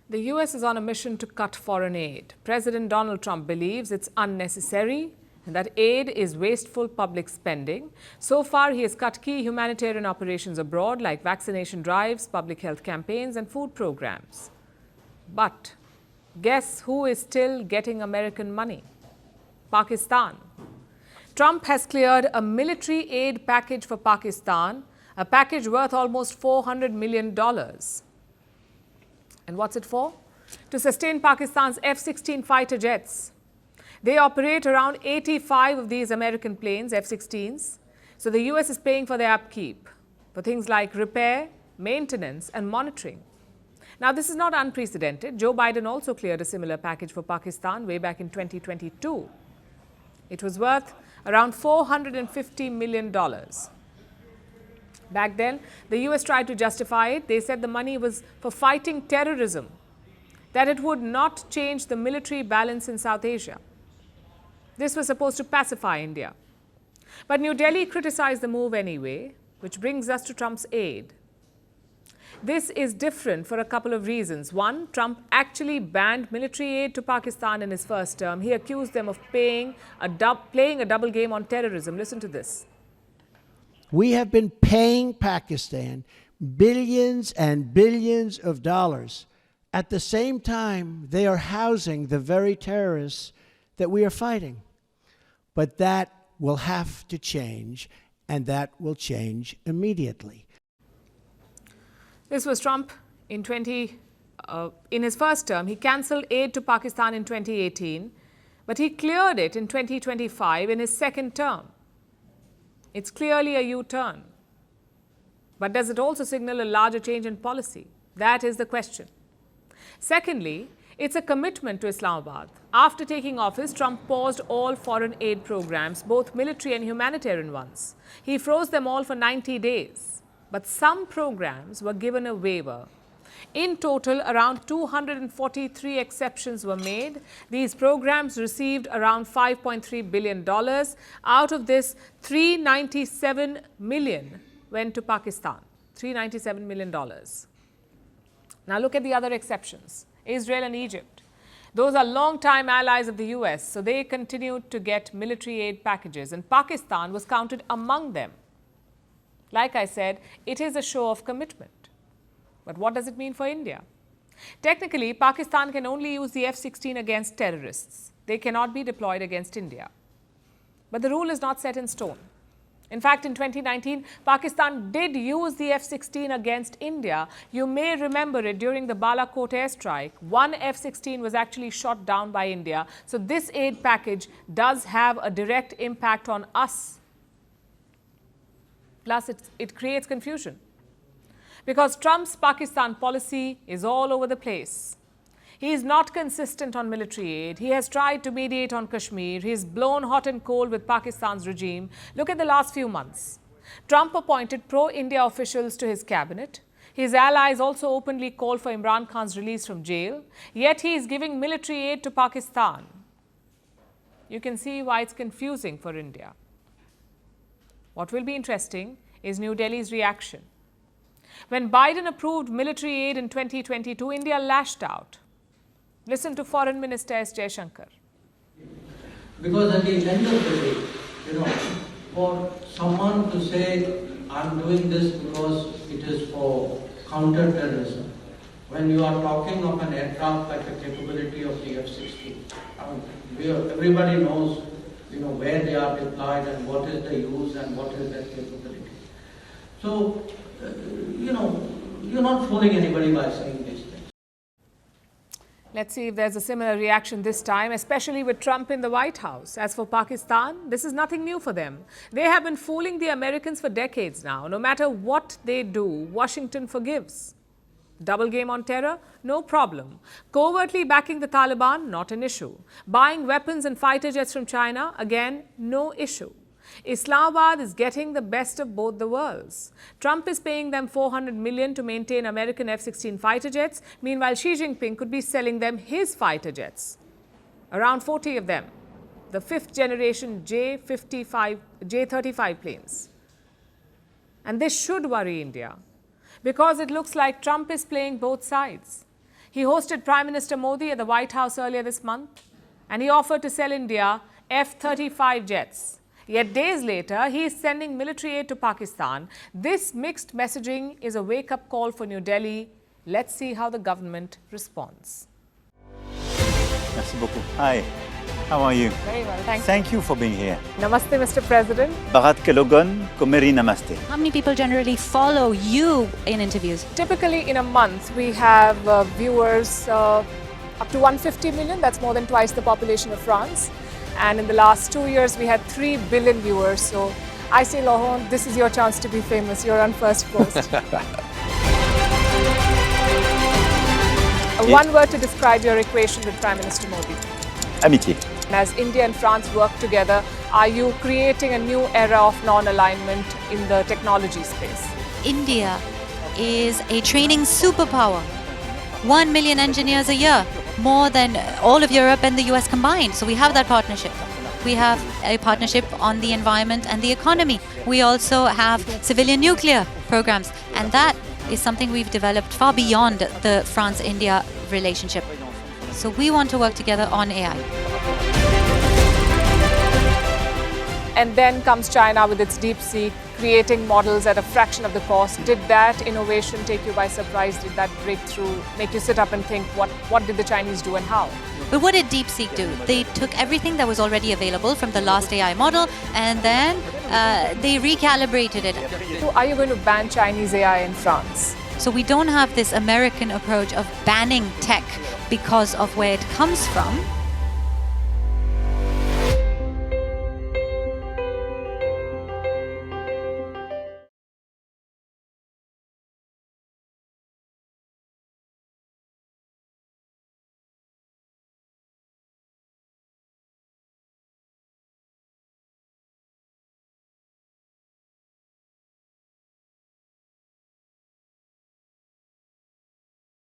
The US is on a mission to cut foreign aid. President Donald Trump believes it's unnecessary and that aid is wasteful public spending. So far, he has cut key humanitarian operations abroad like vaccination drives, public health campaigns and food programs. But guess who is still getting American money? Pakistan. Trump has cleared a military aid package for Pakistan, a package worth almost $400 million. And what's it for? To sustain Pakistan's F-16 fighter jets. They operate around 85 of these American planes, F-16s. So the US is paying for their upkeep, for things like repair, maintenance and monitoring. Now, this is not unprecedented. Joe Biden also cleared a similar package for Pakistan way back in 2022. It was worth around $450 million. Back then, the US tried to justify it. They said the money was for fighting terrorism, that it would not change the military balance in South Asia. This was supposed to pacify India. But New Delhi criticized the move anyway, which brings us to Trump's aid. This is different for a couple of reasons. One, Trump actually banned military aid to Pakistan in his first term. He accused them of playing a double game on terrorism. Listen to this. We have been paying Pakistan billions and billions of dollars. At the same time, they are housing the very terrorists that we are fighting. But that will have to change, and that will change immediately. This was Trump in his first term. He cancelled aid to Pakistan in 2018, but he cleared it in 2025 in his second term. It's clearly a U-turn. But does it also signal a larger change in policy? That is the question. Secondly, it's a commitment to Islamabad. After taking office, Trump paused all foreign aid programs, both military and humanitarian ones. He froze them all for 90 days. But some programs were given a waiver. In total, around 243 exceptions were made. These programs received around $5.3 billion. Out of this, $397 million went to Pakistan. $397 million. Now look at the other exceptions. Israel and Egypt. Those are long-time allies of the US, so they continued to get military aid packages, and Pakistan was counted among them. Like I said, it is a show of commitment. But what does it mean for India? Technically, Pakistan can only use the F-16 against terrorists. They cannot be deployed against India. But the rule is not set in stone. In fact, in 2019, Pakistan did use the F-16 against India. You may remember it during the Balakot airstrike. One F-16 was actually shot down by India. So this aid package does have a direct impact on us. Plus, it creates confusion. Because Trump's Pakistan policy is all over the place. He is not consistent on military aid. He has tried to mediate on Kashmir. He is blown hot and cold with Pakistan's regime. Look at the last few months. Trump appointed pro-India officials to his cabinet. His allies also openly called for Imran Khan's release from jail. Yet he is giving military aid to Pakistan. You can see why it's confusing for India. What will be interesting is New Delhi's reaction. When Biden approved military aid in 2022, India lashed out. Listen to Foreign Minister S. Jaishankar. Because at the end of the day, for someone to say, I'm doing this because it is for counter-terrorism, when you are talking of an aircraft like the capability of the F-16, everybody knows, where they are deployed and what is the use and what is their capability. So, you're not fooling anybody by saying these things. Let's see if there's a similar reaction this time, especially with Trump in the White House. As for Pakistan, this is nothing new for them. They have been fooling the Americans for decades now. No matter what they do, Washington forgives. Double game on terror? No problem. Covertly backing the Taliban? Not an issue. Buying weapons and fighter jets from China? Again, no issue. Islamabad is getting the best of both the worlds. Trump is paying them $400 million to maintain American F-16 fighter jets. Meanwhile, Xi Jinping could be selling them his fighter jets. Around 40 of them. The fifth generation J-35 planes. And this should worry India, because it looks like Trump is playing both sides. He hosted Prime Minister Modi at the White House earlier this month, and he offered to sell India F-35 jets. Yet days later, he is sending military aid to Pakistan. This mixed messaging is a wake-up call for New Delhi. Let's see how the government responds. Merci beaucoup. Hi, how are you? Very well, thank you. Thank you for being here. Namaste, Mr. President. Bharat ke logon ko meri namaste. How many people generally follow you in interviews? Typically, in a month, we have viewers up to 150 million. That's more than twice the population of France. And in the last 2 years, we had 3 billion viewers. So I say, Lohon, this is your chance to be famous. You're on Firstpost. One word to describe your equation with Prime Minister Modi. Amitié. As India and France work together, are you creating a new era of non-alignment in the technology space? India is a training superpower. 1 million engineers a year, more than all of Europe and the US combined. So we have that partnership. We have a partnership on the environment and the economy. We also have civilian nuclear programs. And that is something we've developed far beyond the France-India relationship. So we want to work together on AI. And then comes China with its DeepSeek, creating models at a fraction of the cost. Did that innovation take you by surprise? Did that breakthrough make you sit up and think, what did the Chinese do and how? But what did DeepSeek do? They took everything that was already available from the last AI model and then they recalibrated it. So are you going to ban Chinese AI in France? So we don't have this American approach of banning tech because of where it comes from.